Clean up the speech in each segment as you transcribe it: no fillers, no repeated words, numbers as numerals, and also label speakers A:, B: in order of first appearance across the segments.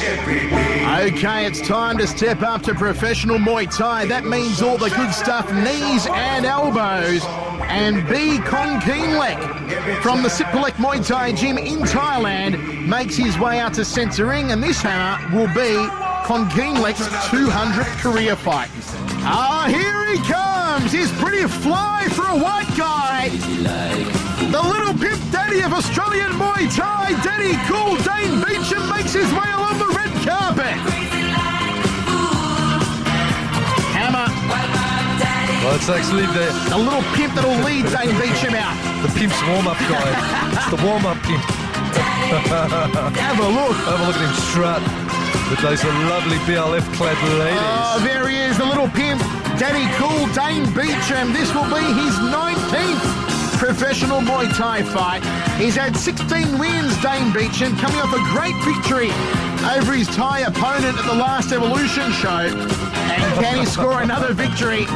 A: Okay, it's time to step up to professional Muay Thai. That means all the good stuff, knees and elbows. And B. Konkeanlek from the Sitpalek Muay Thai gym in Thailand makes his way out to centering, and this hammer will be Konkeanlek's 200th career fight. Ah, here he comes! He's pretty fly for a white guy. The little pimp daddy of Australian Muay Thai, Daddy Cool Dane Beecham, makes his way along the red carpet. Hammer.
B: Well, it's actually the
A: little pimp that'll lead Dane Beecham out.
B: The pimp's warm-up guy. It's the warm-up pimp.
A: Have a look.
B: Have a look at him strut with those lovely BLF-clad ladies.
A: Oh, there he is, the little pimp, Daddy Cool Dane Beecham. This will be his 19th professional Muay Thai fight. He's had 16 wins, Dane Beecham, coming off a great victory over his Thai opponent at the last Evolution show. And can he score another victory?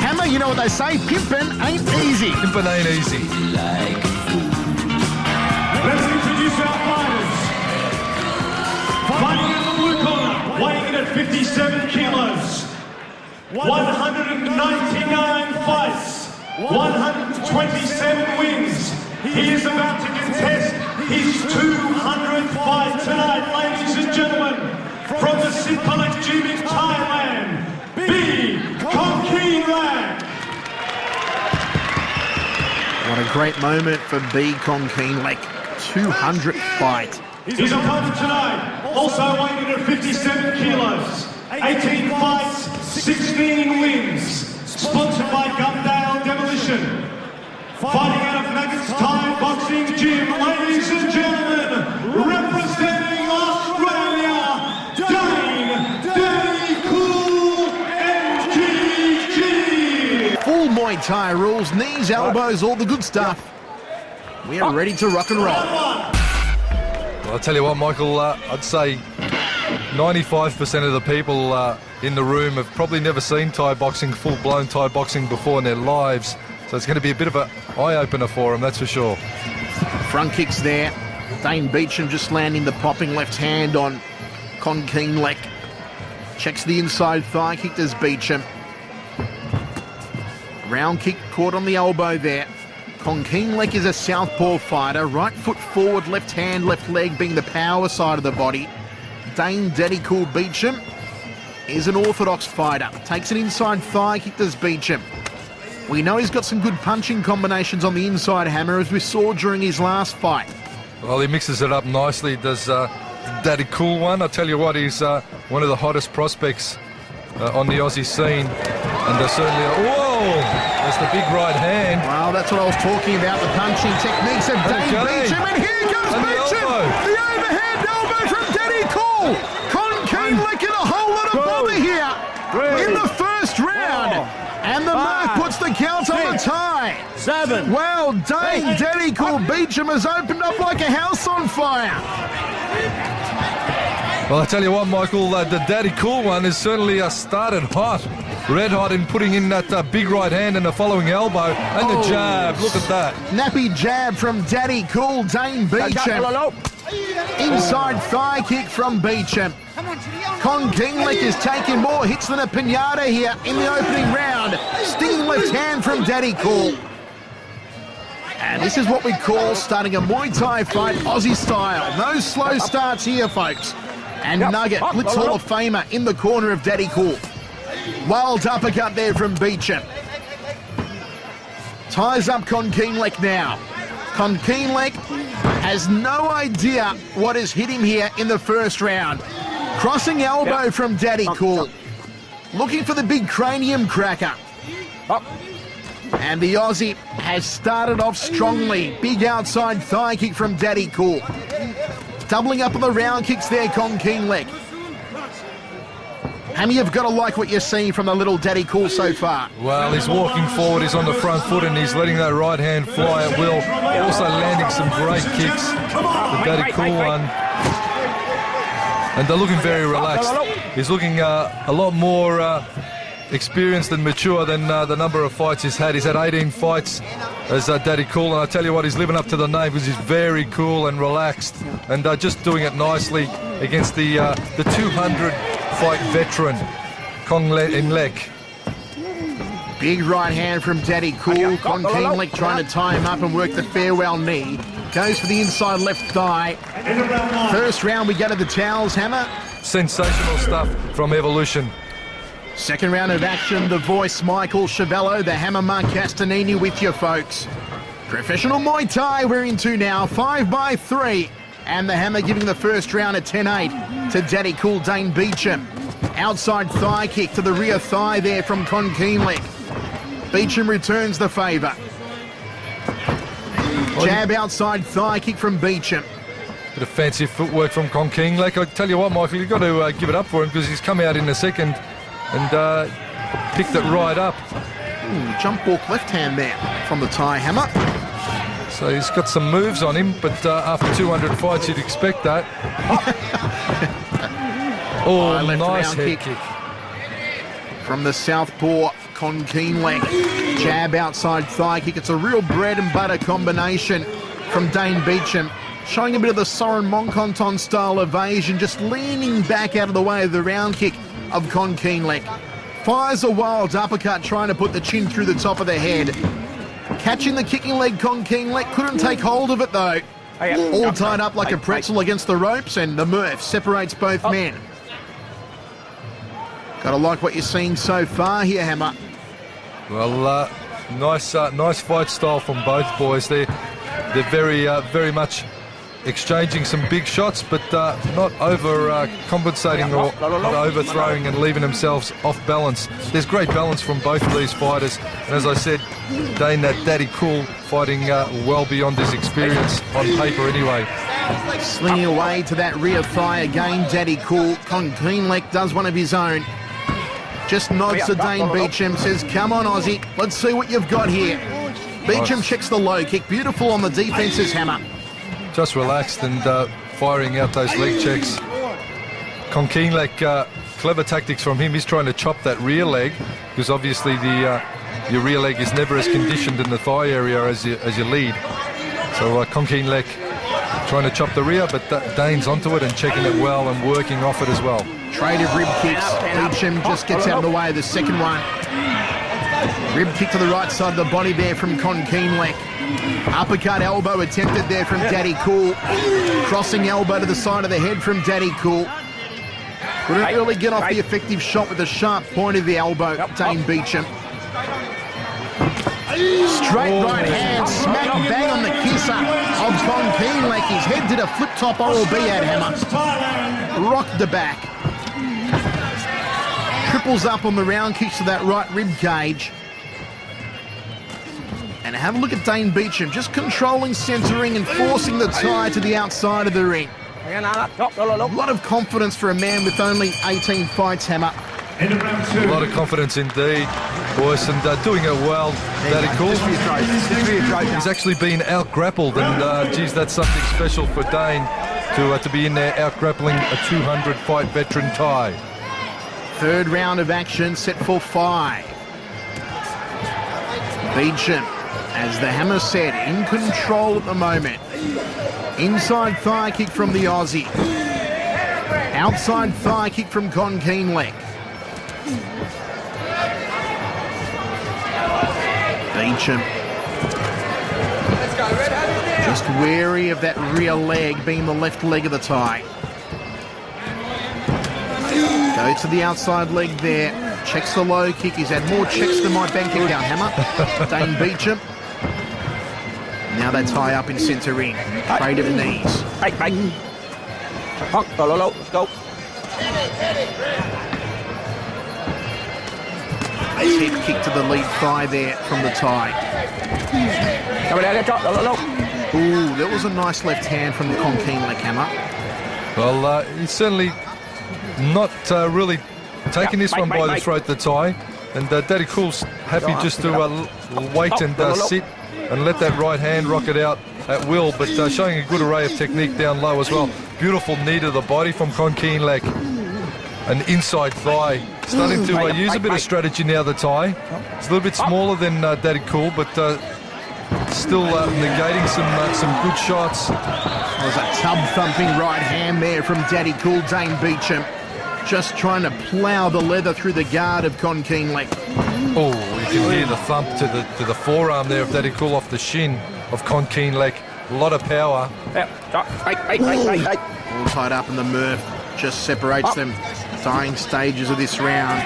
A: Hammer, you know what they say, pimpin' ain't easy.
B: Pimpin' ain't easy.
C: Let's introduce our fighters. Fighting in the blue corner, weighing in at 57 kilos. 199 fights, 127 wins. He is about to contest his 200th fight tonight, ladies and gentlemen. From the Sitpalek gym in Thailand, B. Konkeanlek.
A: What a great moment for B. Konkeanlek. 200th fight.
C: His opponent tonight, also weighing in at 57 kilos, 18 fights, 16 wins. Sponsored by Gumdale Demolition. Fighting out of Nuggets Thai Boxing Gym, ladies and gentlemen, representing Australia, Dane Cool MGG.
A: Full Muay Thai rules, knees, elbows, all the good stuff. We are ready to rock and roll.
B: Well, I'll tell you what, Michael, I'd say 95% of the people in the room have probably never seen Thai boxing, full-blown Thai boxing before in their lives. So it's going to be a bit of an eye-opener for them, that's for sure.
A: Front kicks there. Dane Beecham just landing the popping left hand on Konkeanlek. Checks the inside thigh kick, does Beecham. Round kick caught on the elbow there. Konkeanlek is a southpaw fighter. Right foot forward, left hand, left leg being the power side of the body. Dane Daddy Cool Beecham is an orthodox fighter. Takes an inside thigh kick, does Beecham. We know he's got some good punching combinations on the inside, Hammer, as we saw during his last fight.
B: Well, he mixes it up nicely, does Daddy Cool one. I tell you what, he's one of the hottest prospects on the Aussie scene. And they're certainly... Whoa! That's the big right hand.
A: Well, that's what I was talking about, the punching techniques of Dane Beecham. And here comes Beecham! The overhand elbow from Daddy Cool! Konkeanlek in a whole lot of bother here in the first round. And the mark puts the count on the tie.
D: 7.
A: Well, Dane Daddy Cool Beecham has opened up like a house on fire.
B: Well, I tell you what, Michael, the Daddy Cool one has certainly started hot. Red hot in putting in that big right hand and the following elbow. And the jab, look at that.
A: Nappy jab from Daddy Cool Dane Beecham. Inside thigh kick from Beecham. Konkeanlek is taking more hits than a pinata here in the opening round. Stinging left hand from Daddy Cool. And this is what we call starting a Muay Thai fight Aussie style. No slow starts here, folks. And Nugget, Blitz Hall of Famer in the corner of Daddy Cool. Wild uppercut there from Beecham. Ties up Konkeanlek now. Konkeanlek has no idea what has hit him here in the first round. Crossing elbow from Daddy Cool. Looking for the big cranium cracker. And the Aussie has started off strongly. Big outside thigh kick from Daddy Cool. Doubling up on the round kicks there, Konkeanlek. Hammy, you've got to like what you're seeing from the little Daddy Cool so far.
B: Well, he's walking forward, he's on the front foot, and he's letting that right hand fly at will. Also landing some great kicks. The Daddy Cool one. And they're looking very relaxed. He's looking a lot more experienced and mature than the number of fights he's had. He's had 18 fights as Daddy Cool, and I tell you what, he's living up to the name because he's very cool and relaxed and just doing it nicely against the 200 fight veteran Konkeanlek.
A: Big right hand from Daddy Cool. Konkeanlek trying to tie him up and work the farewell knee. Goes for the inside left thigh. First round we go to the towels, Hammer.
B: Sensational stuff from Evolution.
A: Second round of action, the voice Michael Chavello, the Hammer Mark Castanini with you folks. Professional Muay Thai we're into now, 5x3. And the Hammer giving the first round a 10-8 to Daddy Cool Dane Beecham. Outside thigh kick to the rear thigh there from Konkeanlek. Beecham returns the favour. Jab outside thigh kick from Beecham.
B: Bit of fancy footwork from Konkeanlek. I tell you what, Michael, you've got to give it up for him because he's come out in the second and picked it right up.
A: Ooh, jump walk left hand there from the Thai Hammer.
B: So he's got some moves on him, but after 200 fights, you'd expect that. Oh, nice head kick.
A: From the southpaw, Konkeanlek. Jab outside thigh kick. It's a real bread and butter combination from Dane Beecham. Showing a bit of the Soren Monkonton style evasion, just leaning back out of the way of the round kick of Konkeanlek. Fires a wild uppercut, trying to put the chin through the top of the head. Catching the kicking leg, Konkeanlek couldn't take hold of it though. All tied up like a pretzel against the ropes, and the Murph separates both men. Gotta like what you're seeing so far here, Hammer.
B: Well, nice fight style from both boys. They're very much exchanging some big shots, but not over compensating or not overthrowing and leaving themselves off balance. There's great balance from both of these fighters, and as I said, Dane, that Daddy Cool, fighting well beyond his experience on paper anyway.
A: Slinging away to that rear thigh again, Daddy Cool. Konkeanlek does one of his own. Just nods to Dane Beecham, says, come on Aussie, let's see what you've got here. Beecham checks the low kick, beautiful on the defence's Hammer.
B: Just relaxed and firing out those leg checks. Konkeanlek, clever tactics from him. He's trying to chop that rear leg because obviously your rear leg is never as conditioned in the thigh area as your lead. So Konkeanlek trying to chop the rear, but Dane's onto it and checking it well and working off it as well.
A: Trade of rib kicks. Beecham just gets out of the way of the second one. Rib kick to the right side of the body there from Konkeanlek. Uppercut elbow attempted there from Daddy Cool. Crossing elbow to the side of the head from Daddy Cool. Couldn't really get off the effective shot with the sharp point of the elbow, Dane Beecham. Straight right hand, smack bang on the kisser of Konkeanlek. His head did a flip top oral B at Hammer. Rocked the back. Triples up on the round kicks to that right rib cage. And have a look at Dane Beecham, just controlling centering and forcing the tie to the outside of the ring. A lot of confidence for a man with only 18 fights, Hammer.
B: A lot of confidence indeed, boys, and doing it well. Daddy Cool. He's actually been out-grappled, and geez, that's something special for Dane to be in there out-grappling a 200-fight veteran Thai.
A: Third round of action set for 5. Beecham, as the Hammer said, in control at the moment. Inside thigh kick from the Aussie. Outside thigh kick from Konkeanlek. Beecham. Just wary of that rear leg being the left leg of the tie. Go to the outside leg there. Checks the low kick. He's had more checks than my bank account, Hammer. Dane Beecham. Now they tie up in centre ring. Trade of knees.
D: Let's go.
A: Head kick to the lead thigh there from the tie. Ooh, that was a nice left hand from the Konkeanlek Hammer.
B: Well, he's certainly not really taking this one by the throat, the tie. And Daddy Cool's happy just to wait and sit and let that right hand rock it out at will, but showing a good array of technique down low as well. Beautiful knee to the body from Konkeanlek. An inside thigh. Starting to use a bit of strategy now, the tie. It's a little bit smaller than Daddy Cool, but still negating some good shots.
A: There's a tub-thumping right hand there from Daddy Cool, Dane Beecham. Just trying to plough the leather through the guard of Konkeanlek.
B: Oh, you can hear the thump to the forearm there of Daddy Cool off the shin of Konkeanlek. A lot of power.
A: All tied up in the Murph. Just separates them. Dying stages of this round.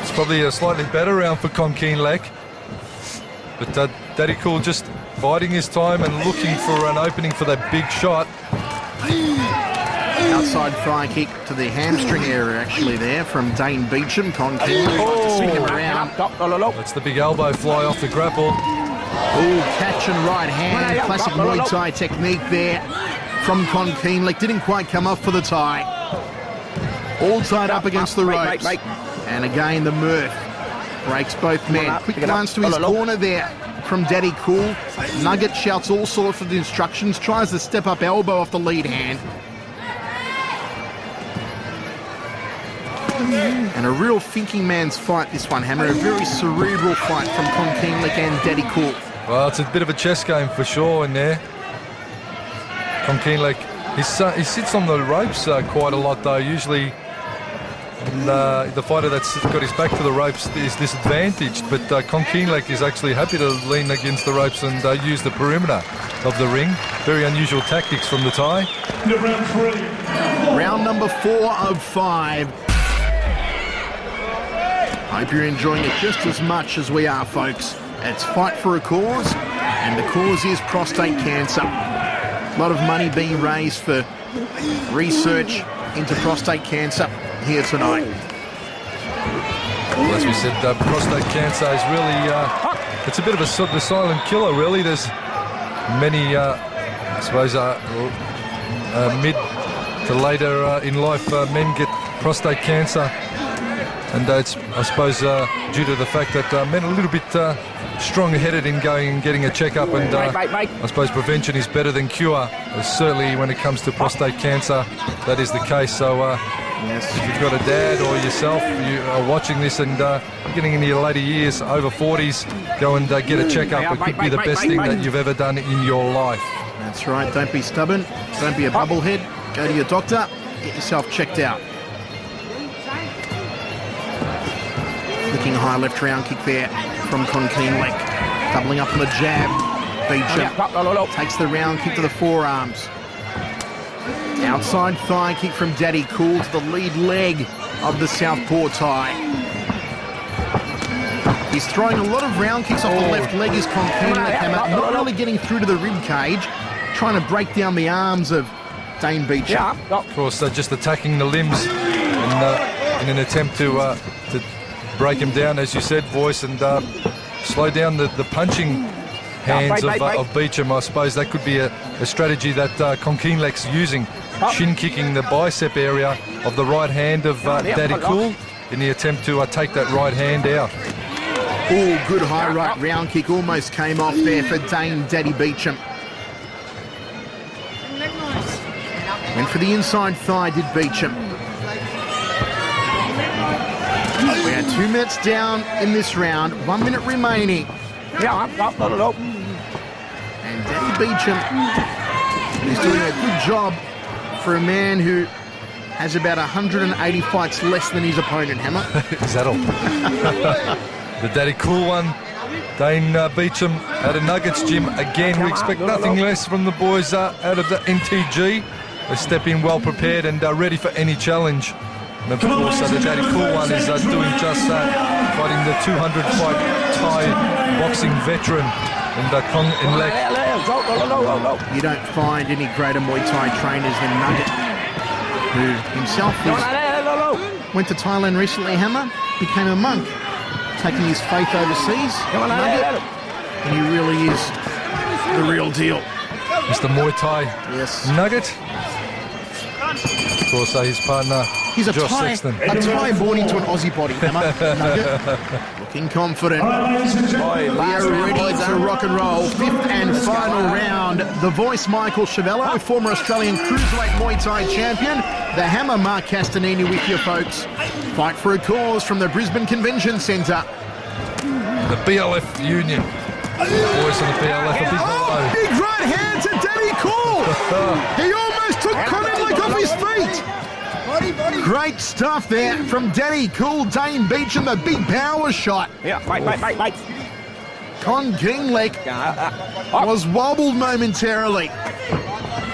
B: It's probably a slightly better round for Konkeanlek. But Daddy Cool just biding his time and looking for an opening for that big shot.
A: Outside thigh kick to the hamstring area actually there from Dane Beecham. Konkeanlek to swing him around.
B: That's the big elbow fly off the grapple.
A: Oh, catch and right hand. Classic Muay Thai technique there from Konkeanlek. Didn't quite come off for the tie. All tied up against the ropes. And again the Murph breaks both men. Quick glance to his corner there from Daddy Cool. Nugget shouts all sorts of instructions. Tries to step up elbow off the lead hand. And a real thinking man's fight, this one, Hammer. A very cerebral fight from Konkeanlek and Daddy Cool.
B: Well, it's a bit of a chess game for sure in there. Konkeanlek, he sits on the ropes quite a lot though. Usually the fighter that's got his back to the ropes is disadvantaged, but Konkeanlek is actually happy to lean against the ropes and use the perimeter of the ring. Very unusual tactics from the Thai.
C: Round 3.
A: Round number 4 of 5. Hope you're enjoying it just as much as we are, folks. It's Fight for a Cause, and the cause is prostate cancer. A lot of money being raised for research into prostate cancer here tonight.
B: Well, as we said, prostate cancer is really, it's a bit of a silent killer, really. There's many, I suppose, mid to later in life men get prostate cancer. And it's, I suppose, due to the fact that men are a little bit strong-headed in going and getting a checkup, and I suppose prevention is better than cure. Certainly when it comes to prostate cancer, that is the case. So
A: Yes.
B: if you've got a dad or yourself, you are watching this and getting into your later years, over 40s, go and get a checkup. It could be the best thing that you've ever done in your life.
A: That's right. Don't be stubborn. Don't be a bubblehead. Go to your doctor. Get yourself checked out. Flicking high left round kick there from Konkeanlek. Doubling up on the jab. Beecham takes the round kick to the forearms. Outside thigh kick from Daddy Cool to the lead leg of the southpaw Thai. He's throwing a lot of round kicks off the left leg as Konkeanlek came out, not really getting through to the rib cage, trying to break down the arms of Dane Beecham.
B: Of course, just attacking the limbs in an attempt to break him down, as you said, Voice, and slow down the punching hands of Beecham. I suppose that could be a strategy that Konkeanlek's using. Shin kicking the bicep area of the right hand of Daddy Cool in the attempt to take that right hand out.
A: Oh, good high right round kick. Almost came off there for Dane Daddy Beecham. Went for the inside thigh, did Beecham. We are 2 minutes down in this round. 1 minute remaining. And Daddy Beecham is doing a good job for a man who has about 180 fights less than his opponent, Hammer.
B: Is that all? The Daddy Cool one. Dane Beecham at a Nuggets gym. Again, we expect nothing less from the boys out of the NTG. They step in well prepared and ready for any challenge. And of course, the Daddy Cool one is doing just that, fighting the 200-fight Thai boxing veteran and Konkeanlek.
A: You don't find any greater Muay Thai trainers than Nugget, who himself went to Thailand recently, Hammer, became a monk, taking his faith overseas. Nugget, and he really is the real deal.
B: Mr. Muay Thai Nugget. Of course, his partner,
A: He's a
B: Josh
A: Thai,
B: Sexton.
A: a Thai born into an Aussie body, Hammer. Nugget, looking confident. We are ready to rock and roll. 5th and final round. The Voice, Michael Chiavello, former Australian Cruiserweight Muay Thai champion. The Hammer, Mark Castanini with you, folks. Fight for a Cause from the Brisbane Convention Centre.
B: The BLF Union. Voice on the PLF, a big blow.
A: Big right hand to Danny Cool. He almost took Konkeanlek off his feet. Great stuff there from Danny Cool. Dane Beecham, the big power shot.
D: Yeah, mate.
A: Konkeanlek was wobbled momentarily.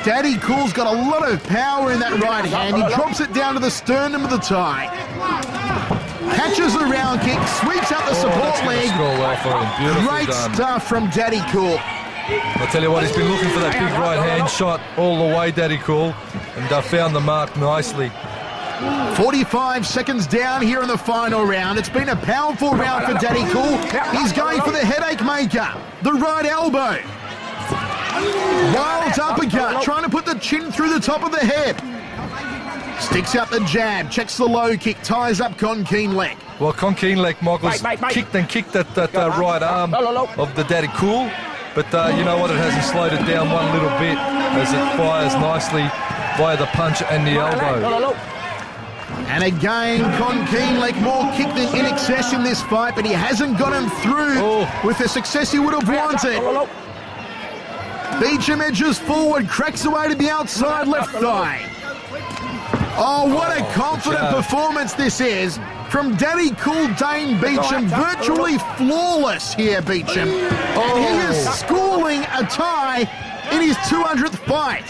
A: Daddy Cool's got a lot of power in that right hand. He drops it down to the sternum of the tie. Catches the round kick, sweeps out the support leg.
B: Well for him. Beautifully
A: Great
B: done.
A: stuff from Daddy Cool.
B: I tell you what, he's been looking for that big right hand shot all the way, Daddy Cool, and found the mark nicely.
A: 45 seconds down here in the final round. It's been a powerful round for Daddy Cool. He's going for the headache maker, the right elbow. Wild uppercut, trying to put the chin through the top of the head. Sticks out the jab, checks the low kick, ties up Konkeanlek.
B: Well, Konkeanlek, Michael's kicked that right arm of the Daddy Cool, but you know what, it hasn't slowed it down one little bit as it fires nicely via the punch and the elbow.
A: And again, Konkeanlek more kick than in excess in this fight, but he hasn't got him through with the success he would have wanted. Beecham edges forward, cracks away to the outside left thigh. Oh, what a confident performance this is from Daddy Cool Dane Beecham. Virtually flawless here, Beecham. And he is schooling a tie in his 200th fight.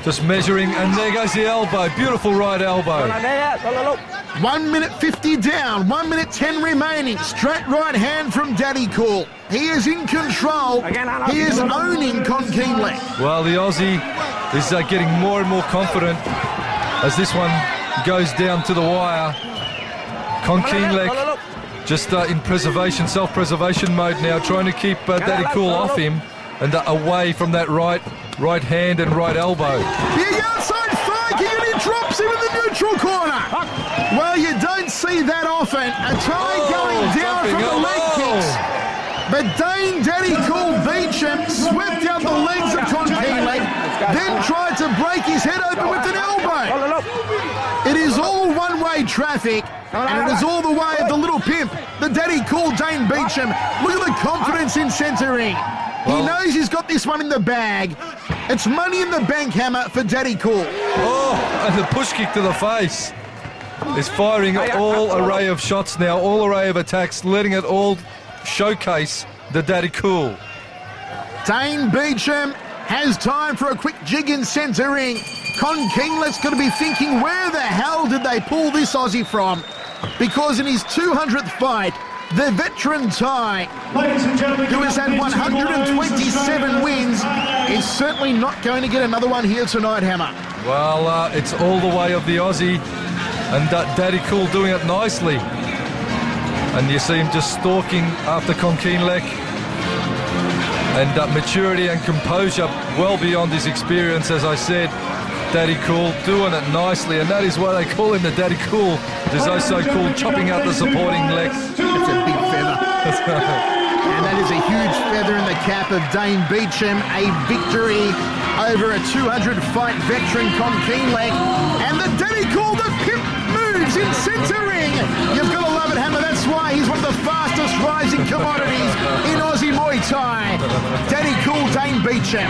B: Just measuring, and there goes the elbow. Beautiful right elbow.
A: 1 minute 50 down, 1 minute 10 remaining. Straight right hand from Daddy Cool. He is in control. He is owning Konkeanlek.
B: Well, the Aussie is getting more and more confident as this one goes down to the wire. Konkeanlek just in preservation, self-preservation mode now, trying to keep Daddy Cool off him and away from that right hand and right elbow.
A: Big outside thigh kick, and he drops him in the neutral corner. Well, you don't see that often. A tie going down from the leg kicks. But Daddy Cool Beecham swept down the legs of Konkeanlek, then tried to break his head open with an elbow. It is all one-way traffic, and it is all the way of the little pimp, the Daddy Cool Dane Beecham. Look at the confidence in centering. He knows he's got this one in the bag. It's money in the bank hammer for Daddy Cool.
B: Oh, and the push kick to the face. Is firing all array of shots now, all array of attacks, letting it all showcase the Daddy Cool.
A: Dane Beecham has time for a quick jig in centering. Konkeanlek's going to be thinking, where the hell did they pull this Aussie from? Because in his 200th fight, the veteran Thai, who has had 127 wins, is certainly not going to get another one here tonight, Hammer.
B: Well, it's all the way of the Aussie, and Daddy Cool doing it nicely. And you see him just stalking after Konkeanlek, and maturity and composure well beyond his experience, as I said. Daddy Cool doing it nicely, and that is why they call him the Daddy Cool. There's also cool chopping out the supporting leg.
A: It's a big feather. And that is a huge feather in the cap of Dane Beecham. A victory over a 200-fight veteran Konkeanlek. And the Daddy Cool, the pimp moves in centering. You've got to love it, Hammer. That's why he's one of the fastest rising commodities in Aussie Muay Thai. Daddy Cool Dane Beecham.